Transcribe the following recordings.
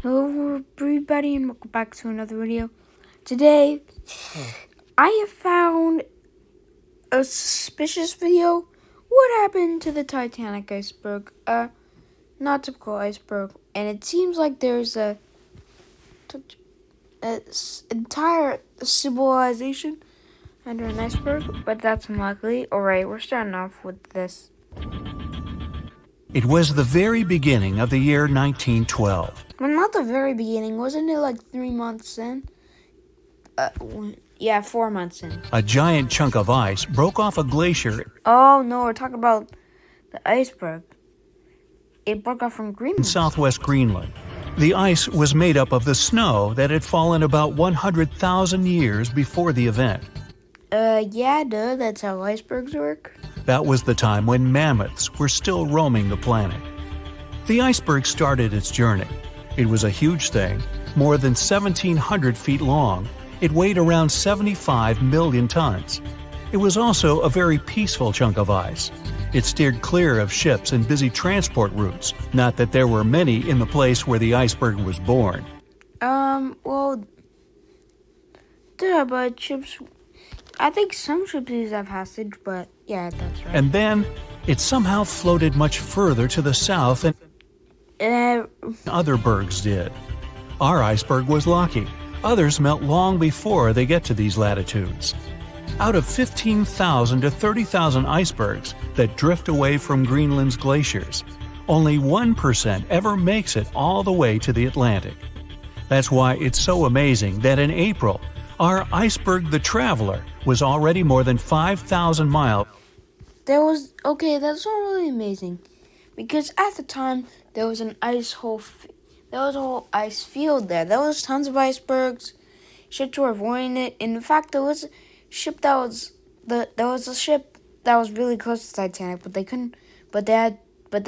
Hello everybody and welcome back to another video. Today, I have found a suspicious video. What happened to the Titanic iceberg? Not typical iceberg. And it seems like there's a entire civilization under an iceberg, but that's unlikely. Alright, we're starting off with this. It was the very beginning of the year 1912. Well, not the very beginning. Wasn't it like 3 months in? 4 months in. A giant chunk of ice broke off a glacier. Oh, no, we're talking about the iceberg. It broke off from Greenland. In southwest Greenland. The ice was made up of the snow that had fallen about 100,000 years before the event. Yeah, duh, that's how icebergs work. That was the time when mammoths were still roaming the planet. The iceberg started its journey. It was a huge thing, more than 1,700 feet long. It weighed around 75 million tons. It was also a very peaceful chunk of ice. It steered clear of ships and busy transport routes, not that there were many in the place where the iceberg was born. But ships, I think some ships use that passage, but yeah, that's right. And then, it somehow floated much further to the south and other bergs did. Our iceberg was lucky. Others melt long before they get to these latitudes. Out of 15,000 to 30,000 icebergs that drift away from Greenland's glaciers, only 1% ever makes it all the way to the Atlantic. That's why it's so amazing that in April, our iceberg the Traveler was already more than 5,000 miles. That's not really amazing. Because at the time, there was a whole ice field there. There was tons of icebergs. Ships were avoiding it. In fact, there was a ship that was really close to Titanic, but they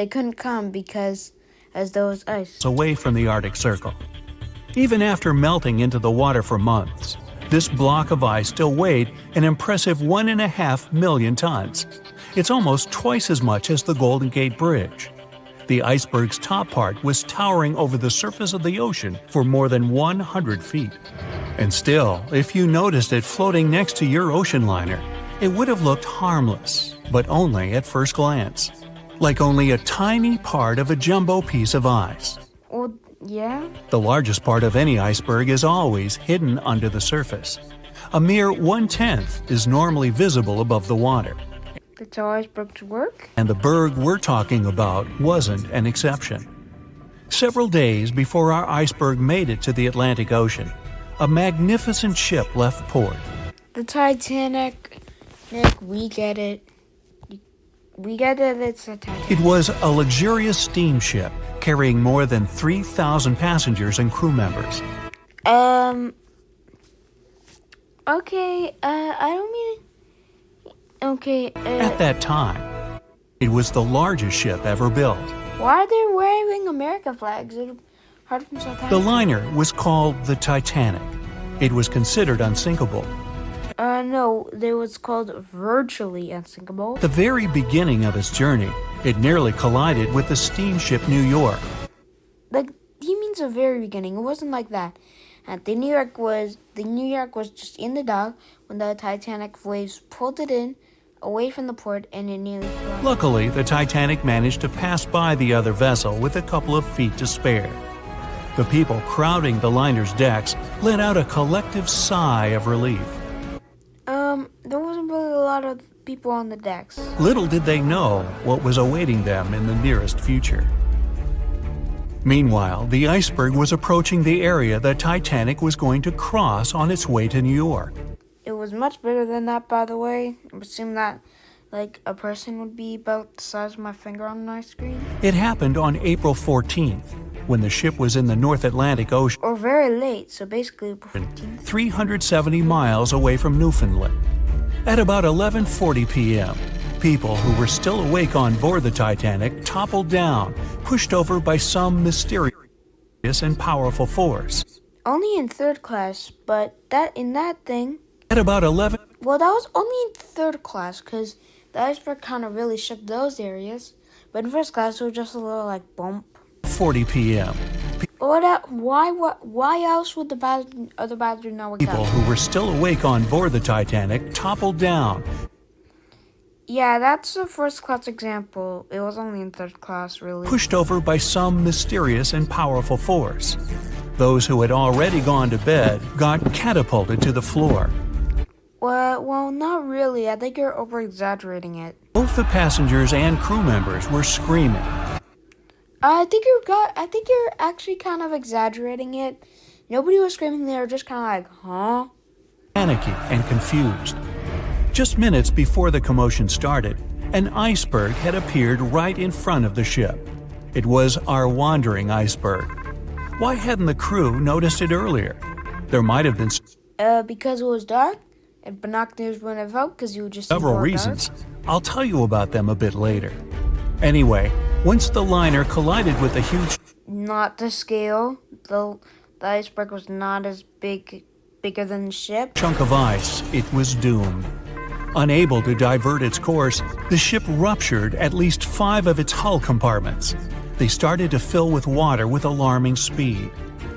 couldn't come because as there was ice Away from the Arctic Circle. Even after melting into the water for months, this block of ice still weighed an impressive 1.5 million tons. It's almost twice as much as the Golden Gate Bridge. The iceberg's top part was towering over the surface of the ocean for more than 100 feet. And still, if you noticed it floating next to your ocean liner, it would have looked harmless, but only at first glance. Like only a tiny part of a jumbo piece of ice. Well, yeah. The largest part of any iceberg is always hidden under the surface. A mere 1/10 is normally visible above the water. That's how icebergs work? And the berg we're talking about wasn't an exception. Several days before our iceberg made it to the Atlantic Ocean, a magnificent ship left port. The Titanic. Nick, we get it. We get it, it's a Titanic. It was a luxurious steamship carrying more than 3,000 passengers and crew members. Okay, I don't mean... Okay, At that time, it was the largest ship ever built. Why are they wearing American flags? It's hard from South Africa. The liner was called the Titanic. It was considered unsinkable. No, it was called virtually unsinkable. At the very beginning of its journey, it nearly collided with the steamship New York. Like, he means the very beginning. It wasn't like that. And the New York was just in the dock when the Titanic waves pulled it in away from the port and it nearly collapsed. Luckily, the Titanic managed to pass by the other vessel with a couple of feet to spare. The people crowding the liner's decks let out a collective sigh of relief. There wasn't really a lot of people on the decks. Little did they know what was awaiting them in the nearest future. Meanwhile, the iceberg was approaching the area the Titanic was going to cross on its way to New York. It was much bigger than that, by the way. I assume that, like, a person would be about the size of my finger on an ice cream. It happened on April 14th, when the ship was in the North Atlantic Ocean, Or very late, so basically April 15th. 370 miles away from Newfoundland. At about 11:40 p.m., people who were still awake on board the Titanic toppled down, pushed over by some mysterious and powerful force. Only in third class, but At about 11... Well, that was only in third class, because the iceberg kind of really shook those areas. But in first class, it was just a little, like, bump. 40 p.m. Why else would the other passenger not wake People up? who were still awake on board the Titanic toppled down. Yeah, that's a first class example. It was only in third class, really. Pushed over by some mysterious and powerful force. Those who had already gone to bed got catapulted to the floor. Well, not really. I think you're over-exaggerating it. Both the passengers and crew members were screaming. I think you're actually kind of exaggerating it. Nobody was screaming. They were just kind of like, huh? Panicky and confused. Just minutes before the commotion started, an iceberg had appeared right in front of the ship. It was our wandering iceberg. Why hadn't the crew noticed it earlier? There might have been Because it was dark, and binoculars wouldn't have helped because you would just see several more reasons. dark. I'll tell you about them a bit later. Anyway, once the liner collided with the huge Not to scale. The iceberg was not as bigger than the ship. chunk of ice, it was doomed. Unable to divert its course, the ship ruptured at least 5 of its hull compartments. They started to fill with water with alarming speed.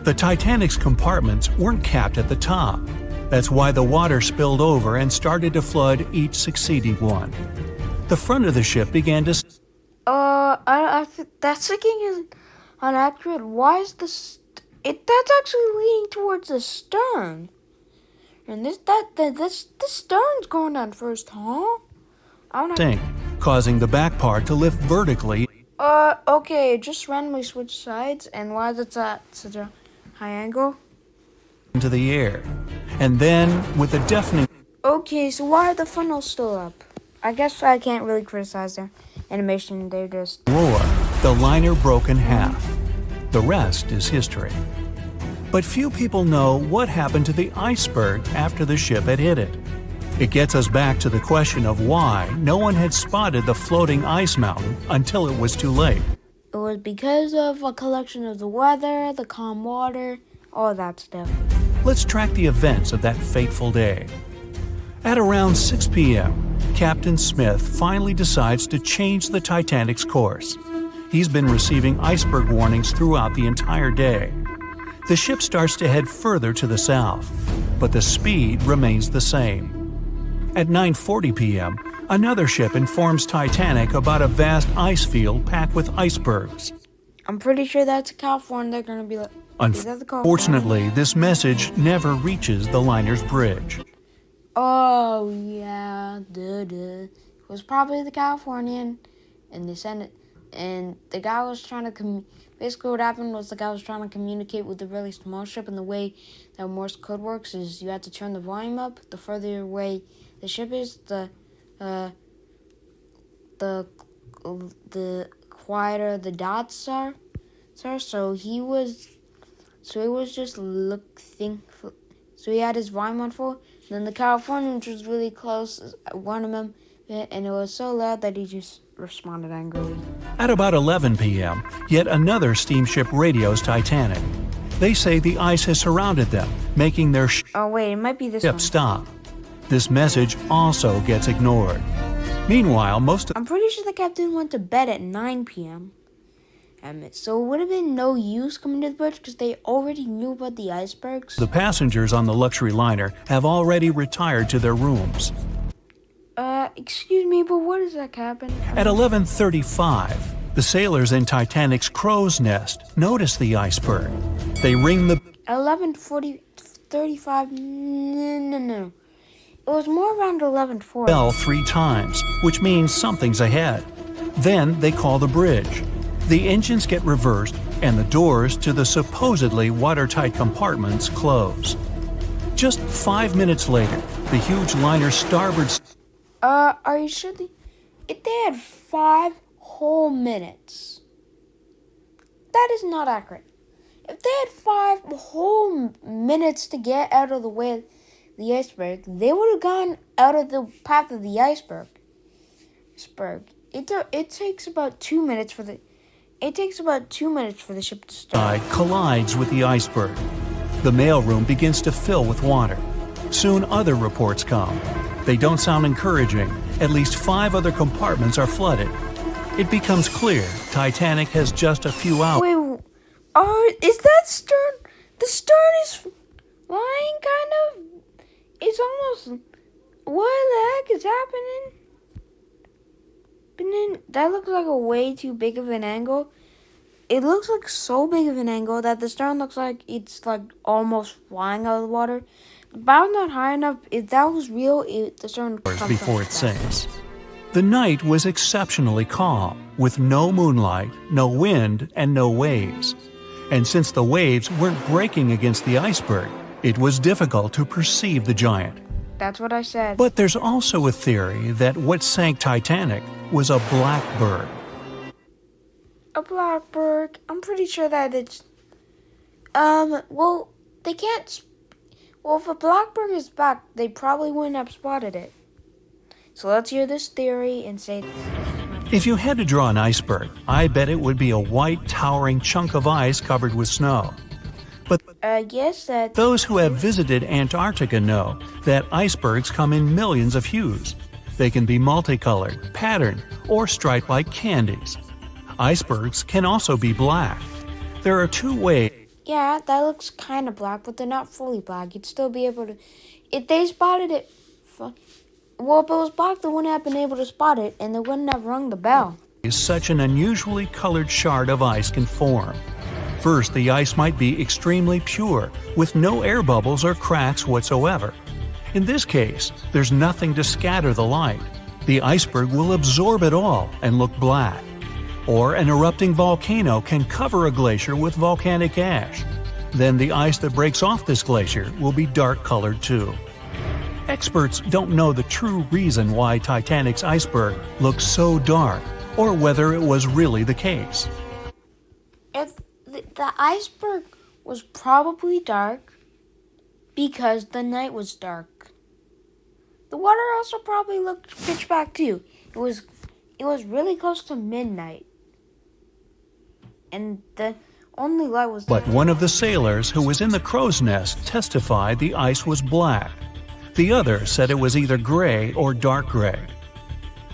The Titanic's compartments weren't capped at the top. That's why the water spilled over and started to flood each succeeding one. The front of the ship began to I think that thinking is inaccurate. Why is that's actually leading towards the stern. And this stern's going down first, huh? I'm not. sink, causing the back part to lift vertically Okay, just randomly switch sides, and why is it at such a high angle? into the air. And then, with a deafening Okay, so why are the funnels still up? I guess I can't really criticize their animation. They're just. roar, the liner broke in half. The rest is history. But few people know what happened to the iceberg after the ship had hit it. It gets us back to the question of why no one had spotted the floating ice mountain until it was too late. It was because of a collection of the weather, the calm water, all that stuff. Let's track the events of that fateful day. At around 6 p.m., Captain Smith finally decides to change the Titanic's course. He's been receiving iceberg warnings throughout the entire day. The ship starts to head further to the south, but the speed remains the same. At 9:40 p.m., another ship informs Titanic about a vast ice field packed with icebergs. I'm pretty sure that's California. They're gonna be like. Is that the California? Unfortunately, this message never reaches the liner's bridge. Oh yeah, It was probably the Californian, and they sent it. And the guy was trying to basically what happened was the guy was trying to communicate with the really small ship, and the way that Morse code works is you have to turn the volume up. The further away the ship is, the quieter the dots are. So he was just so he had his volume on full. And then the Californian, which was really close, warned him, and it was so loud that he just responded angrily. At about 11 p.m., yet another steamship radios Titanic. They say the ice has surrounded them, making their Oh wait, it might be this ship one. stop. This message also gets ignored. Meanwhile, I'm pretty sure the captain went to bed at 9 p.m. So it would have been no use coming to the bridge because they already knew about the icebergs. the passengers on the luxury liner have already retired to their rooms. Excuse me, but what does that happen? At 11:35, the sailors in Titanic's crow's nest notice the iceberg. They ring the 11:35. No. It was more around 11:40. bell 3 times, which means something's ahead. Then they call the bridge. The engines get reversed, and the doors to the supposedly watertight compartments close. Just 5 minutes later, the huge liner's starboard Are you sure if they had 5 whole minutes? That is not accurate. If they had 5 whole minutes to get out of the way of the iceberg, they would have gone out of the path of the iceberg. It takes about 2 minutes for the ship to start. collides with the iceberg. The mailroom begins to fill with water. Soon other reports come. They don't sound encouraging. At least 5 other compartments are flooded. It becomes clear Titanic has just a few hours. Oh, is that stern? The stern is lying, kind of. It's almost. What the heck is happening? But then that looks like a way too big of an angle. It looks like so big of an angle that the stern looks like it's like almost flying out of the water. The bow's not high enough. If that was real, the stern comes before it sinks. The night was exceptionally calm, with no moonlight, no wind, and no waves. And since the waves weren't breaking against the iceberg, it was difficult to perceive the giant. That's what I said. But there's also a theory that what sank Titanic was a blackbird. A blackbird. I'm pretty sure that it's. Well, they can't. Well, if a blackbird is back, they probably wouldn't have spotted it. So let's hear this theory and say. If you had to draw an iceberg, I bet it would be a white, towering chunk of ice covered with snow. But Yes, that. those who have visited Antarctica know that icebergs come in millions of hues. They can be multicolored, patterned, or striped like candies. Icebergs can also be black. There are two ways. Yeah, that looks kind of black, but they're not fully black. You'd still be able to. If they spotted it. Well, if it was black, they wouldn't have been able to spot it, and they wouldn't have rung the bell. Such an unusually colored shard of ice can form. First, the ice might be extremely pure, with no air bubbles or cracks whatsoever. In this case, there's nothing to scatter the light. The iceberg will absorb it all and look black. Or an erupting volcano can cover a glacier with volcanic ash. Then the ice that breaks off this glacier will be dark colored too. Experts don't know the true reason why Titanic's iceberg looks so dark, or whether it was really the case. If the iceberg was probably dark because the night was dark. The water also probably looked pitch black too. It was really close to midnight. And the only light was. But one of the sailors who was in the crow's nest testified the ice was black. The other said it was either gray or dark gray.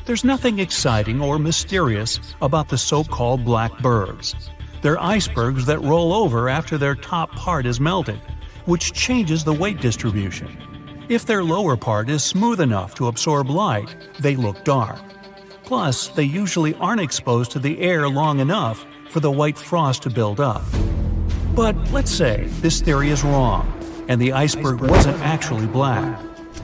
There's nothing exciting or mysterious about the so-called blackbirds. They're icebergs that roll over after their top part is melted, which changes the weight distribution. If their lower part is smooth enough to absorb light, they look dark. Plus, they usually aren't exposed to the air long enough for the white frost to build up. But let's say this theory is wrong, and the iceberg wasn't actually black.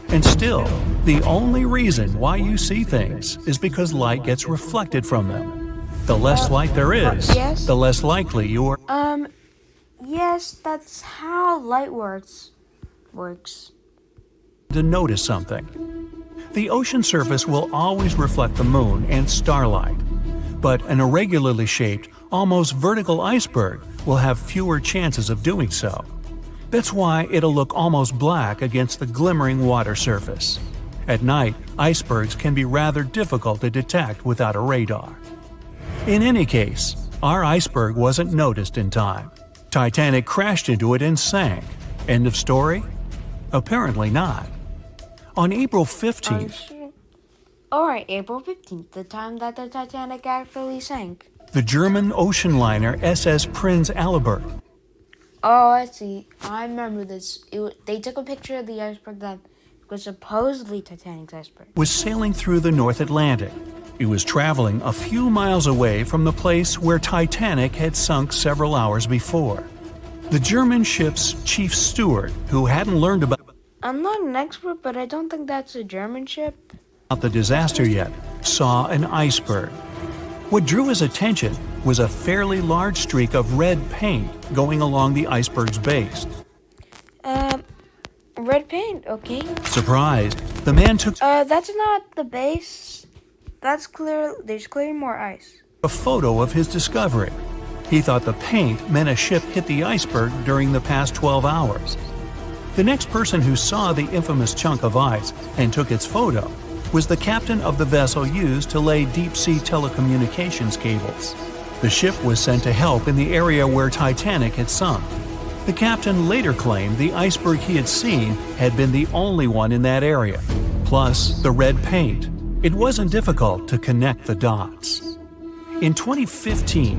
And still, the only reason why you see things is because light gets reflected from them. The less light there is, Yes. the less likely you are Yes, that's how light works. to notice something. The ocean surface will always reflect the moon and starlight, but an irregularly shaped, almost vertical iceberg will have fewer chances of doing so. That's why it'll look almost black against the glimmering water surface. At night, icebergs can be rather difficult to detect without a radar. In any case, our iceberg wasn't noticed in time. Titanic crashed into it and sank. End of story? Apparently not. On April 15th, Alright, April 15th, the time that the Titanic actually sank. the German ocean liner SS Prinz Albert Oh, I see. I remember this. They took a picture of the iceberg that was supposedly Titanic's iceberg. was sailing through the North Atlantic. It was traveling a few miles away from the place where Titanic had sunk several hours before. The German ship's chief steward, who hadn't learned about I'm not an expert, but I don't think that's a German ship. the disaster yet, saw an iceberg. What drew his attention was a fairly large streak of red paint going along the iceberg's base. Red paint, okay. Surprised, the man took That's not the base. That's clear. There's clearly more ice. a photo of his discovery. He thought the paint meant a ship hit the iceberg during the past 12 hours. The next person who saw the infamous chunk of ice and took its photo was the captain of the vessel used to lay deep-sea telecommunications cables. The ship was sent to help in the area where Titanic had sunk. The captain later claimed the iceberg he had seen had been the only one in that area, plus the red paint. It wasn't difficult to connect the dots. In 2015,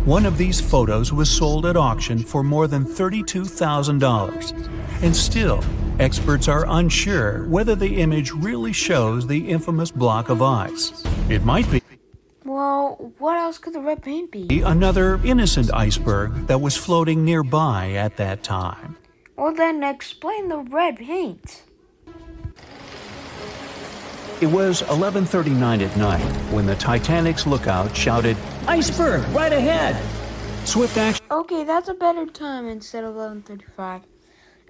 one of these photos was sold at auction for more than $32,000. And still, experts are unsure whether the image really shows the infamous block of ice. It might be Well, what else could the red paint be? another innocent iceberg that was floating nearby at that time. Well, then explain the red paint. It was 11:39 at night when the Titanic's lookout shouted, "Iceberg, right ahead!" Swift action Okay, that's a better time instead of 11:35.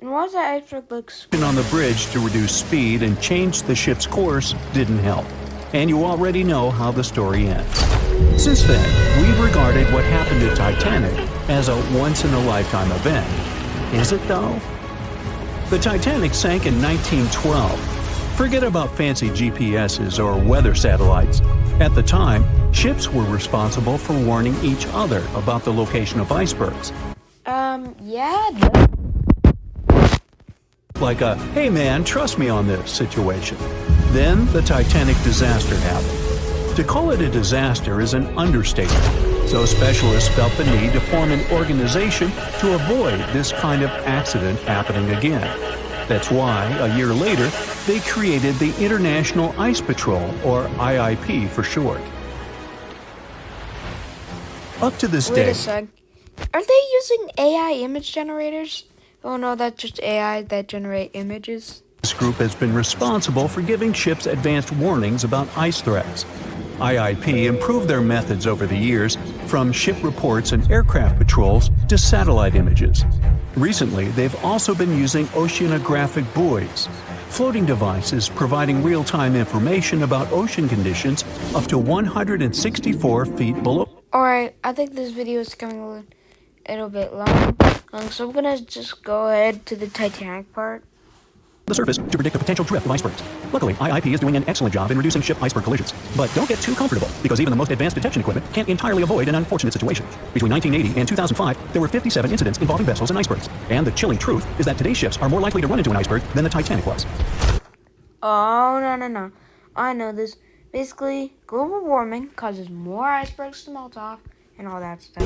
And why does that iceberg look... on the bridge to reduce speed and change the ship's course didn't help. And you already know how the story ends. Since then, we've regarded what happened to Titanic as a once-in-a-lifetime event. Is it, though? The Titanic sank in 1912. Forget about fancy GPSs or weather satellites. At the time, ships were responsible for warning each other about the location of icebergs. Yeah, Like a, "Hey man, trust me on this" situation. Then the Titanic disaster happened. To call it a disaster is an understatement, so specialists felt the need to form an organization to avoid this kind of accident happening again. That's why, a year later, they created the International Ice Patrol, or IIP for short. Up to this wait day, a sec. Are they using AI image generators? Oh no, that's just AI that generate images. this group has been responsible for giving ships advanced warnings about ice threats. IIP improved their methods over the years, from ship reports and aircraft patrols to satellite images. Recently, they've also been using oceanographic buoys, floating devices providing real-time information about ocean conditions up to 164 feet below Alright, I think this video is coming a little bit long. So I'm gonna just go ahead to the Titanic part. the surface to predict the potential drift of icebergs. Luckily, IIP is doing an excellent job in reducing ship iceberg collisions. But don't get too comfortable, because even the most advanced detection equipment can't entirely avoid an unfortunate situation. Between 1980 and 2005, there were 57 incidents involving vessels and icebergs. And the chilling truth is that today's ships are more likely to run into an iceberg than the Titanic was. Oh, no. I know this. Basically, global warming causes more icebergs to melt off and all that stuff.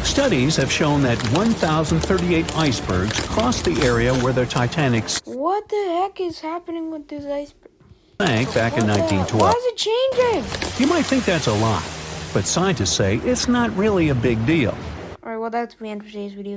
Studies have shown that 1,038 icebergs crossed the area where the Titanic What the heck is happening with this iceberg? sank back in Why 1912. is it changing? You might think that's a lot, but scientists say it's not really a big deal. Alright, well that's the end for today's video.